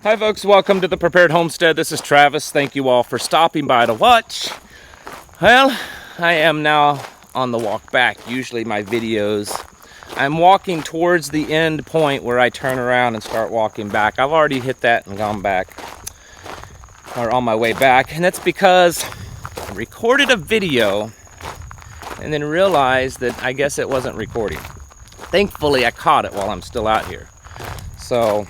Hi folks, welcome to the Prepared Homestead. This is Travis. Thank you all for stopping by to watch. Well, I am now on the walk back. Usually my videos, I'm walking towards the end point where I turn around and start walking back. I've already hit that and gone back, or on my way back, and that's because I recorded a video and then realized that I guess it wasn't recording. Thankfully, I caught it while I'm still out here. So,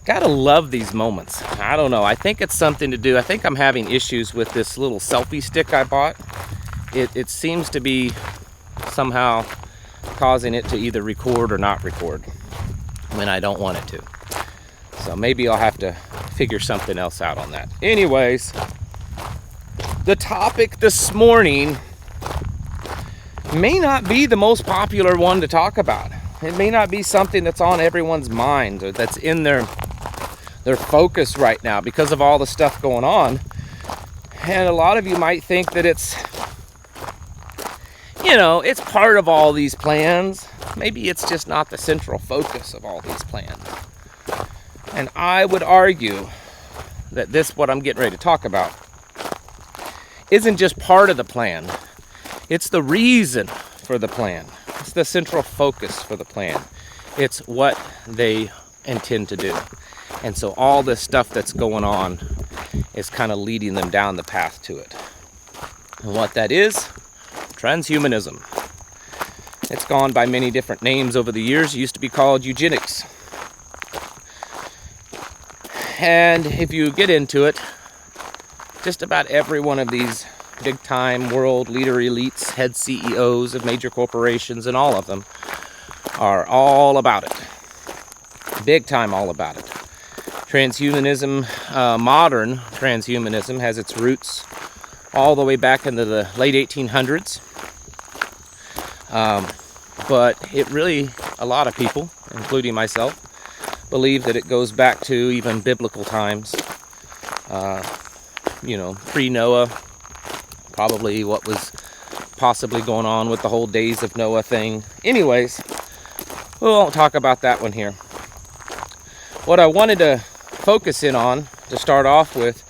gotta love these moments. I don't know, I think it's something to do. I think I'm having issues with this little selfie stick I bought. It seems to be somehow causing it to either record or not record when I don't want it to. So maybe I'll have to figure something else out on that. Anyways, the topic this morning may not be the most popular one to talk about. It may not be something that's on everyone's mind or that's in their focus right now because of all the stuff going on. And a lot of you might think that it's part of all these plans. Maybe it's just not the central focus of all these plans. And I would argue that what I'm getting ready to talk about isn't just part of the plan. It's the reason for the plan. It's the central focus for the plan. It's what they intend to do. And so all this stuff that's going on is kind of leading them down the path to it. And what that is, transhumanism. It's gone by many different names over the years. It used to be called eugenics. And if you get into it, just about every one of these big-time world leader elites, head CEOs of major corporations, and all of them are all about it. Big time all about it. Transhumanism, modern transhumanism, has its roots all the way back into the late 1800s. But it really, a lot of people, including myself, believe that it goes back to even biblical times. Pre-Noah, probably what was possibly going on with the whole days of Noah thing. Anyways, we won't talk about that one here. What I wanted to focus in on to start off with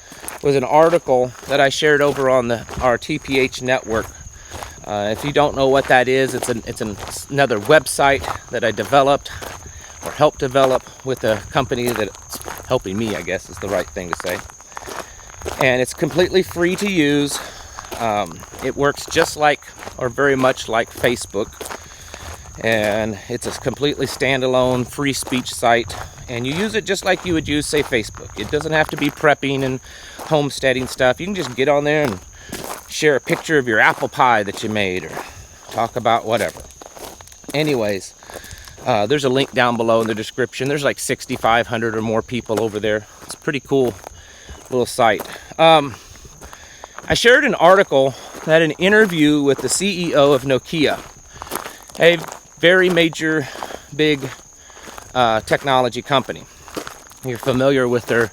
was an article that I shared over on our TPH network. If you don't know what that is, it's another website that I developed or helped develop with a company that's helping me, I guess is the right thing to say. And it's completely free to use. It works just like, or very much like, Facebook. And it's a completely standalone free speech site, and you use it just like you would use, say, Facebook. It doesn't have to be prepping and homesteading stuff. You can just get on there and share a picture of your apple pie that you made or talk about whatever. Anyways, there's a link down below in the description. There's like 6,500 or more people over there. It's a pretty cool little site. I shared an article that an interview with the CEO of Nokia, a very major, big technology company. You're familiar with their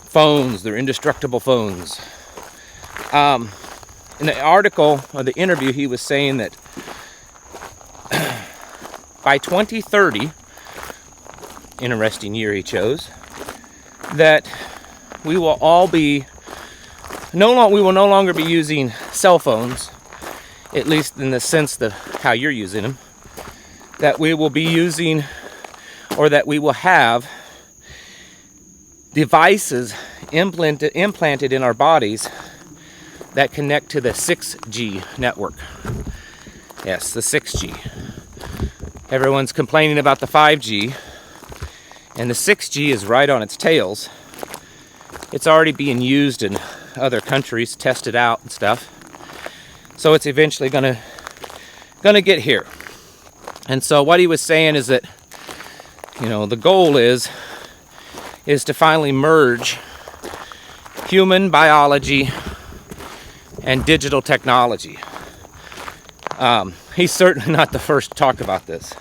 phones, their indestructible phones. In the article, or the interview, he was saying that by 2030, interesting year he chose, that we will all be we will no longer be using cell phones, at least in the sense of how you're using them. That we will be using, or that we will have devices implanted in our bodies that connect to the 6G network. Yes, the 6G. Everyone's complaining about the 5G, and the 6G is right on its tails. It's already being used in other countries, tested out and stuff. So it's eventually gonna get here. And so what he was saying is that, the goal is to finally merge human biology and digital technology. He's certainly not the first to talk about this.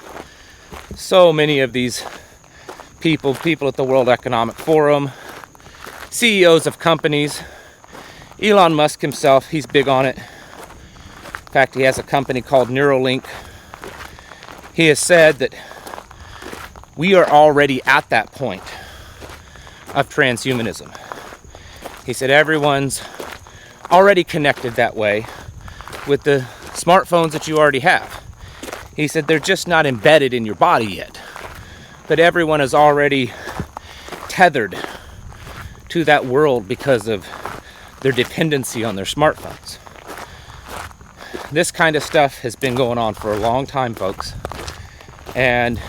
So many of these people at the World Economic Forum, CEOs of companies, Elon Musk himself, he's big on it. In fact, he has a company called Neuralink. He has said that we are already at that point of transhumanism. He said everyone's already connected that way with the smartphones that you already have. He said they're just not embedded in your body yet, but everyone is already tethered to that world because of their dependency on their smartphones. This kind of stuff has been going on for a long time, folks. And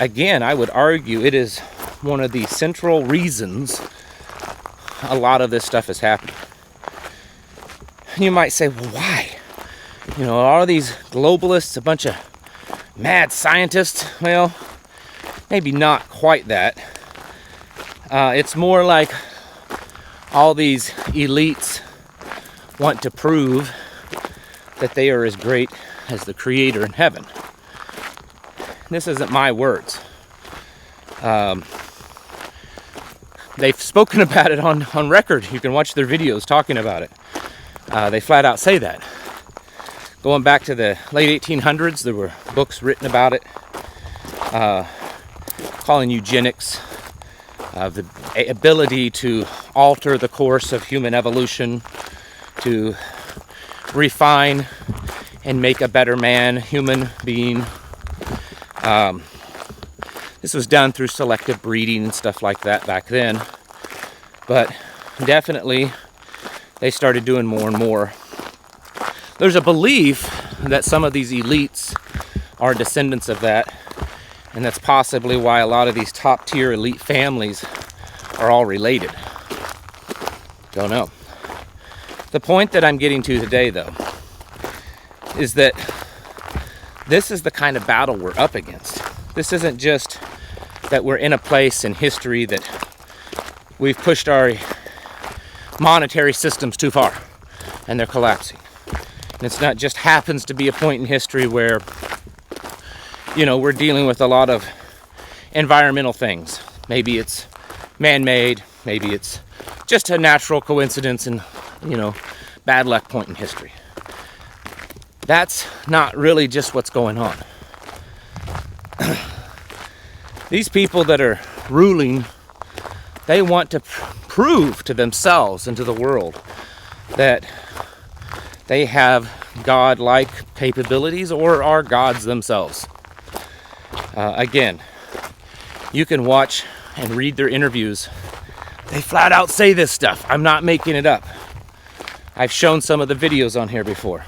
again, I would argue it is one of the central reasons a lot of this stuff is happening. You might say, well, why? You know, are these globalists a bunch of mad scientists? Well, maybe not quite that. It's more like all these elites want to prove that they are as great as the Creator in heaven. This isn't my words. They've spoken about it on record. You can watch their videos talking about it. They flat out say that. Going back to the late 1800s, there were books written about it, calling eugenics the ability to alter the course of human evolution, to refine and make a better man, human being. This was done through selective breeding and stuff like that back then. But definitely, they started doing more and more. There's a belief that some of these elites are descendants of that, and that's possibly why a lot of these top-tier elite families are all related. Don't know. The point that I'm getting to today, though, is that this is the kind of battle we're up against. This isn't just that we're in a place in history that we've pushed our monetary systems too far and they're collapsing. And it's not just happens to be a point in history where, you know, we're dealing with a lot of environmental things. Maybe it's man-made, maybe it's just a natural coincidence and, you know, bad luck point in history. That's not really just what's going on. These people that are ruling, they want to prove to themselves and to the world that they have God-like capabilities or are gods themselves. Again, you can watch and read their interviews. They flat out say this stuff. I'm not making it up. I've shown some of the videos on here before.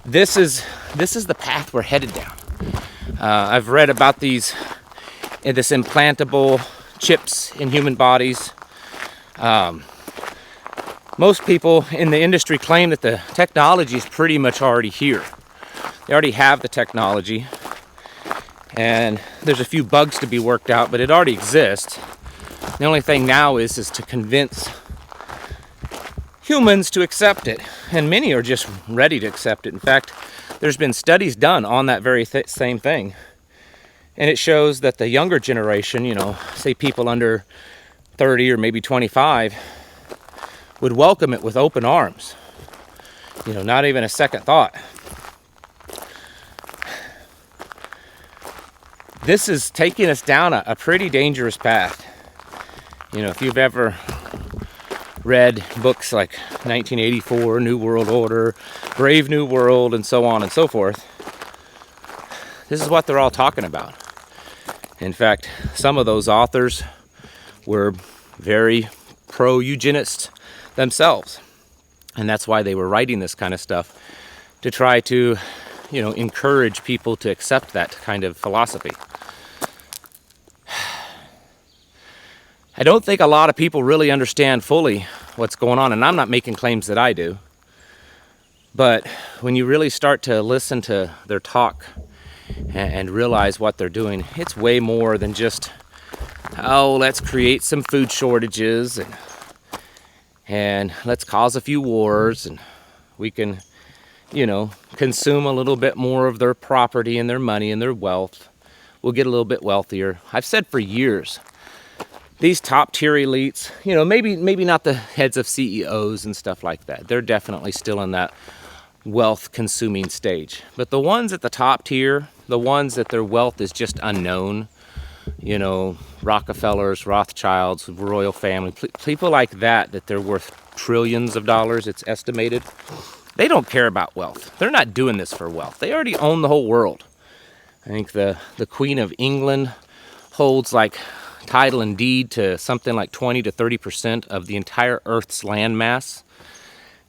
This is the path we're headed down. I've read about this implantable chips in human bodies. Most people in the industry claim that the technology is pretty much already here. They already have the technology, and there's a few bugs to be worked out, but it already exists. The only thing now is to convince humans to accept it, and many are just ready to accept it. In fact, there's been studies done on that very same thing, and it shows that the younger generation, you know, say people under 30 or maybe 25, would welcome it with open arms. You know, not even a second thought. This is taking us down a pretty dangerous path. You know, if you've ever read books like 1984, New World Order, Brave New World, and so on and so forth, this is what they're all talking about. In fact, some of those authors were very pro-eugenist themselves, and that's why they were writing this kind of stuff, to try to, you know, encourage people to accept that kind of philosophy. I don't think a lot of people really understand fully what's going on, and I'm not making claims that I do. But when you really start to listen to their talk and realize what they're doing, it's way more than just, oh, let's create some food shortages and let's cause a few wars, and we can, you know, consume a little bit more of their property and their money and their wealth. We'll get a little bit wealthier. I've said for years, these top-tier elites, you know, maybe not the heads of CEOs and stuff like that. They're definitely still in that wealth consuming stage. But the ones at the top tier, the ones that their wealth is just unknown, you know, Rockefellers, Rothschilds, royal family, people like that, that they're worth trillions of dollars, it's estimated. They don't care about wealth. They're not doing this for wealth. They already own the whole world. I think the Queen of England holds like title and deed to something like 20 to 30% of the entire Earth's land mass.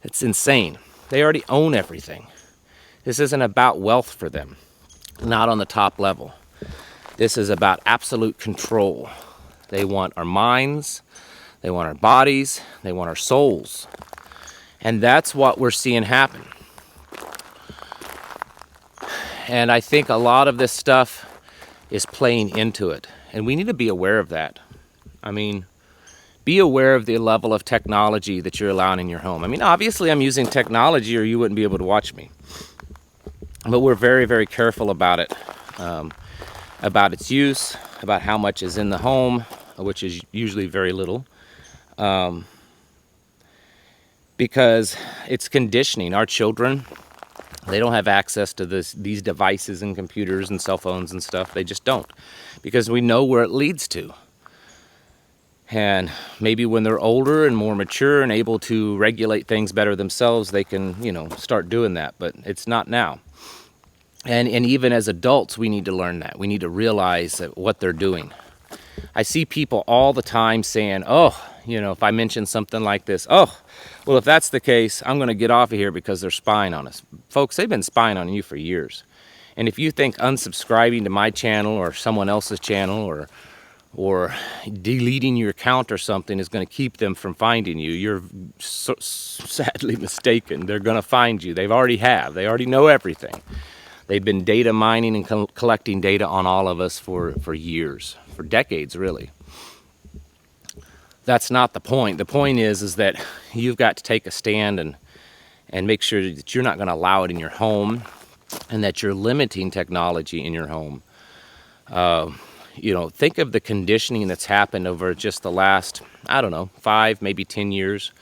It's insane. They already own everything. This isn't about wealth for them, not on the top level. This is about absolute control. They want our minds, they want our bodies, they want our souls. And that's what we're seeing happen. And I think a lot of this stuff is playing into it. And we need to be aware of that. I mean, be aware of the level of technology that you're allowing in your home. I mean, obviously I'm using technology or you wouldn't be able to watch me. But we're very, very careful about it. About its use, about how much is in the home, which is usually very little. Because it's conditioning. Our children, they don't have access to these devices and computers and cell phones and stuff. They just don't. Because we know where it leads to. And maybe when they're older and more mature and able to regulate things better themselves, they can, you know, start doing that. But it's not now. And even as adults, we need to learn that. We need to realize that what they're doing. I see people all the time saying, oh, you know, if I mention something like this, oh, well, if that's the case, I'm going to get off of here because they're spying on us. Folks, they've been spying on you for years. And if you think unsubscribing to my channel or someone else's channel or deleting your account or something is going to keep them from finding you, you're so sadly mistaken. They're going to find you. They already know everything. They've been data mining and collecting data on all of us for years, for decades, really. That's not the point. The point is that you've got to take a stand and make sure that you're not going to allow it in your home and that you're limiting technology in your home. You know, think of the conditioning that's happened over just the last, 5, maybe 10 years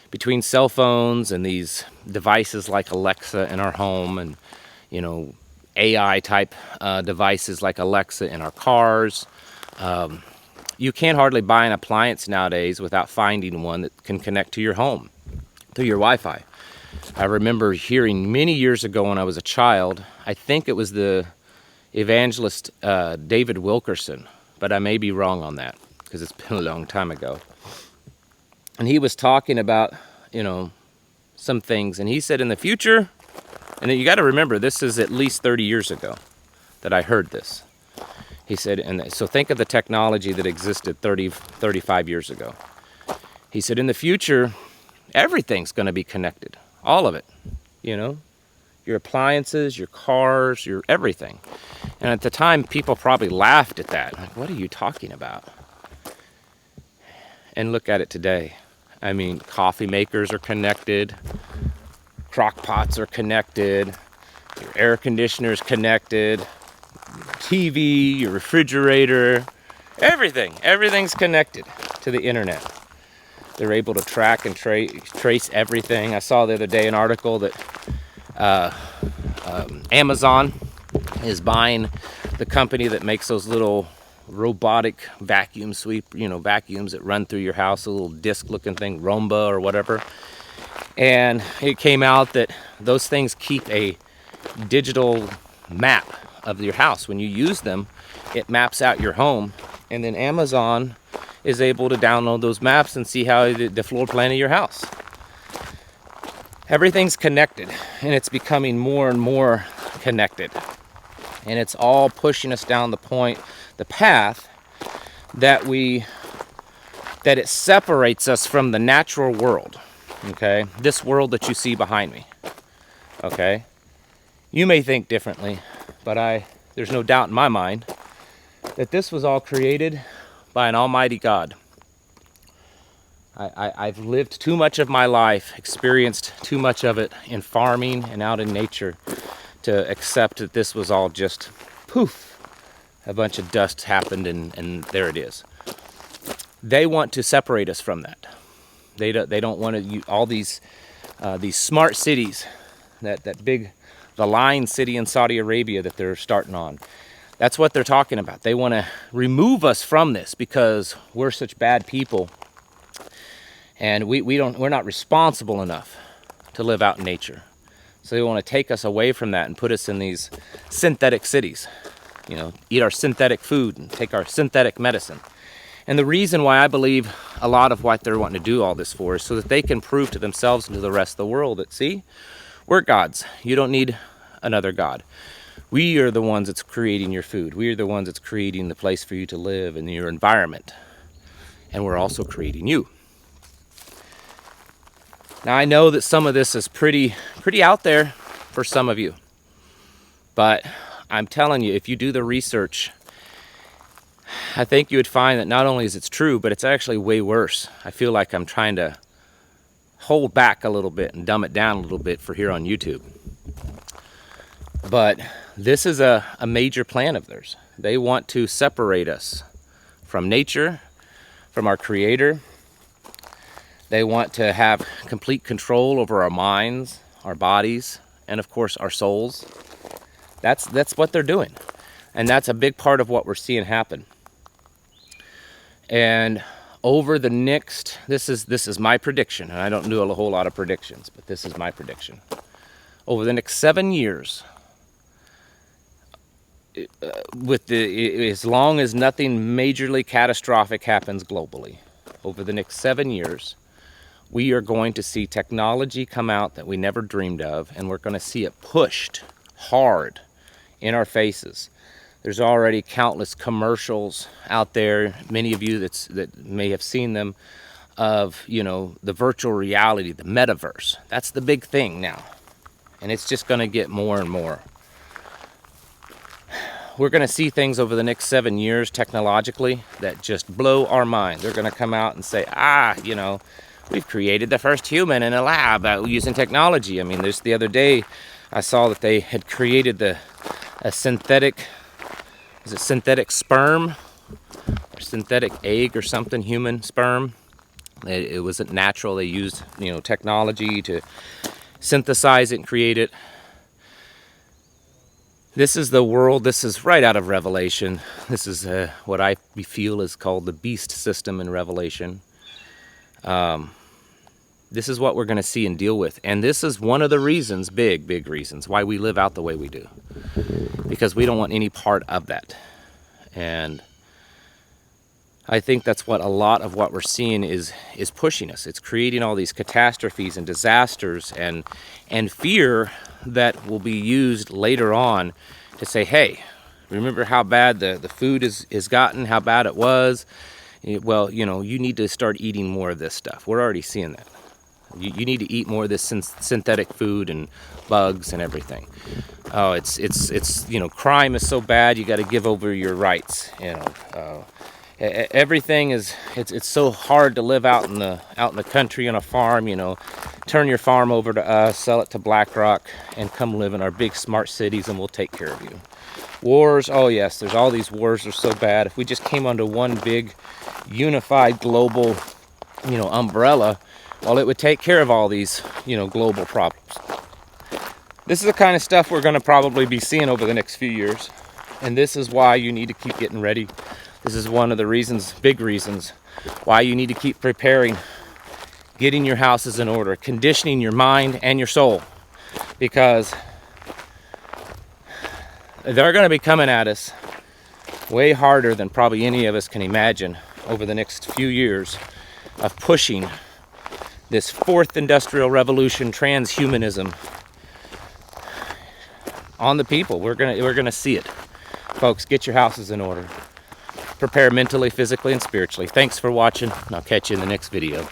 between cell phones and these devices like Alexa in our home and, you know, AI type devices like Alexa in our cars. You can't hardly buy an appliance nowadays without finding one that can connect to your home through your Wi-Fi. I remember hearing many years ago when I was a child, I think it was the evangelist David Wilkerson, but I may be wrong on that because it's been a long time ago. And he was talking about, you know, some things, and he said in the future, and you got to remember this is at least 30 years ago that I heard this. He said, and so think of the technology that existed 35 years ago. He said, in the future, everything's going to be connected. All of it, you know, your appliances, your cars, your everything. And at the time, people probably laughed at that. Like, what are you talking about? And look at it today. I mean, coffee makers are connected. Crock pots are connected. Your air conditioner's connected. TV, your refrigerator, everything's connected to the internet. They're able to track and trace everything. I saw the other day an article that Amazon is buying the company that makes those little robotic vacuum vacuums that run through your house, a little disc looking thing, Roomba or whatever. And it came out that those things keep a digital map of your house. When you use them, it maps out your home, and then Amazon is able to download those maps and see how the floor plan of your house. Everything's connected, and it's becoming more and more connected, and it's all pushing us down the path that it separates us from the natural world. Okay, this world that you see behind me. Okay, you may think differently, but there's no doubt in my mind that this was all created by an almighty God. I've lived too much of my life, experienced too much of it in farming and out in nature to accept that this was all just poof, a bunch of dust happened and there it is. They want to separate us from that. They don't want to all these smart cities the line city in Saudi Arabia that they're starting on. That's what they're talking about. They want to remove us from this because we're such bad people, and we're not responsible enough to live out in nature. So they want to take us away from that and put us in these synthetic cities. You know, eat our synthetic food and take our synthetic medicine. And the reason why I believe a lot of what they're wanting to do all this for is so that they can prove to themselves and to the rest of the world that, see, we're gods. You don't need another god. We are the ones that's creating your food. We are the ones that's creating the place for you to live and your environment. And we're also creating you. Now, I know that some of this is pretty out there for some of you. But I'm telling you, if you do the research, I think you would find that not only is it true, but it's actually way worse. I feel like I'm trying to hold back a little bit and dumb it down a little bit for here on YouTube. But this is a major plan of theirs. They want to separate us from nature, from our Creator. They want to have complete control over our minds, our bodies, and of course our souls. That's what they're doing. And that's a big part of what we're seeing happen. And over the next, this is my prediction, and I don't do a whole lot of predictions, but this is my prediction. Over the next 7 years, as long as nothing majorly catastrophic happens globally, over the next 7 years, we are going to see technology come out that we never dreamed of, and we're going to see it pushed hard in our faces. There's already countless commercials out there, many of you that may have seen them, of, you know, the virtual reality, the metaverse. That's the big thing now. And it's just going to get more and more. We're going to see things over the next 7 years technologically that just blow our mind. They're going to come out and say, you know, we've created the first human in a lab using technology. I mean, the other day I saw that they had created a synthetic, is it synthetic sperm or synthetic egg or something, human sperm. It wasn't natural. They used, you know, technology to synthesize it and create it. This is the world. This is right out of Revelation. This is what I feel is called the beast system in Revelation. This is what we're going to see and deal with. And this is one of the reasons, big reasons, why we live out the way we do. Because we don't want any part of that. And I think that's what a lot of what we're seeing is pushing us. It's creating all these catastrophes and disasters and fear that will be used later on to say, hey, remember how bad the food is gotten, how bad it was? Well, you know, you need to start eating more of this stuff. We're already seeing that. You need to eat more of this synthetic food and bugs and everything. Oh, it's you know, crime is so bad. You got to give over your rights. You know, everything is it's so hard to live out in the country on a farm. You know, turn your farm over to us, sell it to BlackRock, and come live in our big smart cities, and we'll take care of you. Wars, oh yes, there's all these wars. They're so bad. If we just came under one big unified global, you know, umbrella, well, it would take care of all these, you know, global problems. This is the kind of stuff we're going to probably be seeing over the next few years. And this is why you need to keep getting ready. This is one of the reasons, big reasons, why you need to keep preparing, getting your houses in order, conditioning your mind and your soul. Because they're going to be coming at us way harder than probably any of us can imagine over the next few years of pushing this fourth industrial revolution, transhumanism, on the people. We're gonna see it. Folks, get your houses in order. Prepare mentally, physically, and spiritually. Thanks for watching, and I'll catch you in the next video.